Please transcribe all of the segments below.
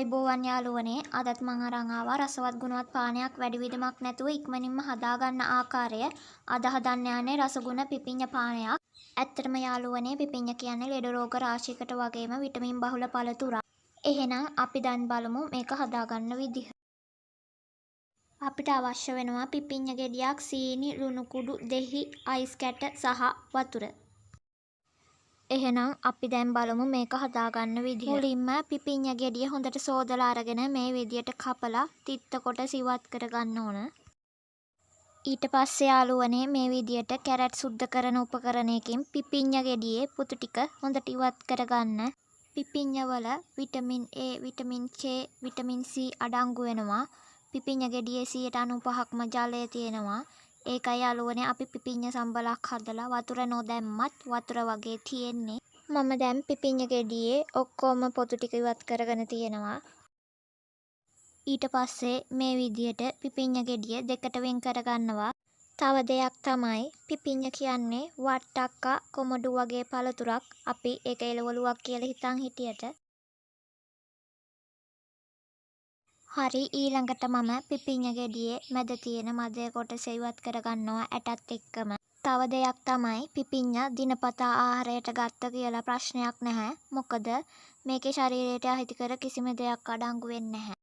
ආයිබෝවන් යාළුවනේ අදත් මං අරන් ආවා රසවත් ගුණවත් පානයක් වැඩි විදමක් නැතුව ඉක්මනින්ම හදාගන්න ආකාරය. අද හදන්න යන්නේ රසගුණ පිපිඤ්ඤ පානයක්. ඇත්තටම යාළුවනේ පිපිඤ්ඤ කියන්නේ ලෙඩ රෝග රාශියකට වගේම විටමින් බහුල පළතුරක්. එහෙනම් අපි දැන් බලමු මේක හදාගන්න විදිහ. අපිට අවශ්‍ය වෙනවා පිපිඤ්ඤ ගෙඩියක්, සීනි, ලුණු කුඩු, දෙහි, අයිස් කැට සහ වතුර. එහෙනම් අපි දැන් බලමු මේක හදාගන්න විදිහ. මුලින්ම පිපිඤ්ඤ ගෙඩිය හොඳට සෝදලා අරගෙන මේ විදියට කපලා තිත්ත කොට සිවත් කරගන්න ඕන. ඊට පස්සේ යාළුවනේ මේ විදියට කැරට් සුද්ධ කරන උපකරණයකින් පිපිඤ්ඤ ගෙඩියේ පුතු ටික හොඳට ඉවත් කරගන්න. පිපිඤ්ඤ වල vitamin A, vitamin K, vitamin C අඩංගු වෙනවා. පිපිඤ්ඤ ගෙඩියේ 95%ක්ම ජලය තියෙනවා. ඒකයි යාළුවනේ අපි පිපිඤ්ඤ සම්බලක් හදලා වතුර නොදැම්මත් වතුර වගේ තියෙන්නේ. මම දැන් පිපිඤ්ඤ ගෙඩියේ ඔක්කොම පොතු ටික ඉවත් කරගෙන තියෙනවා. ඊට පස්සේ මේ විදියට පිපිඤ්ඤ ගෙඩිය දෙකට වෙන් කරගන්නවා. තව දෙයක් තමයි පිපිඤ්ඤ කියන්නේ වට්ටක්කා කොමඩු වගේ පළතුරක්. අපි ඒක එළවලුවක් කියලා හිතන් හිටියට. හරි ඊළඟට මම පිපිඤ්ඤ ගෙඩියේ මැද තියෙන මදය කොටස ඉවත් කරගන්නවා ඇටත් එක්කම. තව දෙයක් තමයි පිපිඤ්ඤ දිනපතා ආහාරයට ගත්ත කියලා ප්‍රශ්නයක් නැහැ. මොකද මේකේ ශරීරයට අහිතකර කිසිම දෙයක් අඩංගු වෙන්නේ නැහැ.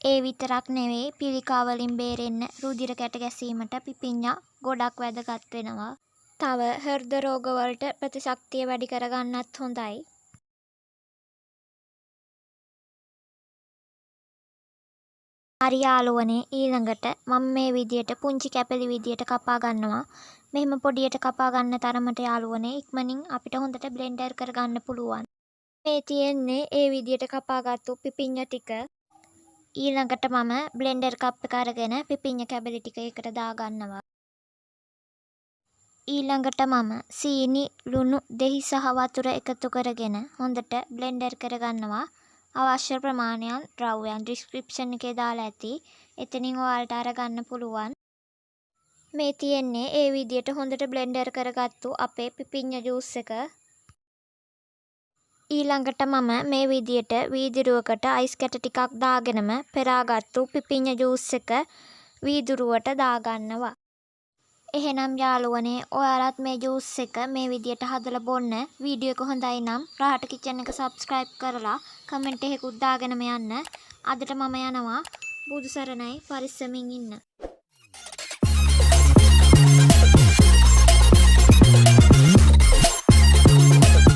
ඒ විතරක් නෙවෙයි පිළිකා වලින් බේරෙන්න රුධිර කැට ගැසීමට පිපිඤ්ඤ ගොඩක් වැදගත් වෙනවා. තව හෘද රෝග වලට ප්‍රතිශක්තිය වැඩි කරගන්නත් හොඳයි. හරි යාළුවනේ ඊළඟට මම මේ විදියට පුංචි කැපලි විදියට කපා ගන්නවා. මෙහෙම පොඩියට කපා ගන්න තරමට යාළුවනේ ඉක්මනින් අපිට හොඳට බ්ලෙන්ඩර් කරගන්න පුළුවන්. මේ තියෙන්නේ ඒ විදියට කපාගත්තු පිපිඤ්ඤ ටික. ඊළඟට මම බ්ලෙන්ඩර් කප් එක අරගෙන පිපිඤ්ඤ කැබලි ටික එකට දාගන්නවා. ඊළඟට මම සීනි, ලුණු, දෙහි සහ වතුර එකතු කරගෙන හොඳට බ්ලෙන්ඩර් කරගන්නවා. අවශ්‍ය ප්‍රමාණයන් ද්‍රව්‍යයන් ඩිස්ක්‍රිප්ෂන් එකේ දාලා ඇති. එතනින් ඔයාලට අරගන්න පුළුවන්. මේ තියෙන්නේ ඒ විදියට හොඳට බ්ලෙන්ඩර් කරගත්තු අපේ පිපිඤ්ඤ ජූස් එක. ඊළඟට මම මේ විදියට වීදුරුවකට අයිස් කැට ටිකක් දාගෙනම පෙරාගත්තු පිපිඤ්ඤ ජූස් එක වීදුරුවට දාගන්නවා. එහෙනම් යාළුවනේ ඔයාලත් මේ ජූස් එක මේ විදියට හදලා බොන්න. වීඩියෝ එක හොඳයි නම් රහට කිචන් එක සබ්ස්ක්‍රයිබ් කරලා කමෙන්ට් එකකුත් දාගෙනම යන්න. අදට මම යනවා. බුදු සරණයි පරිස්සමින් ඉන්න.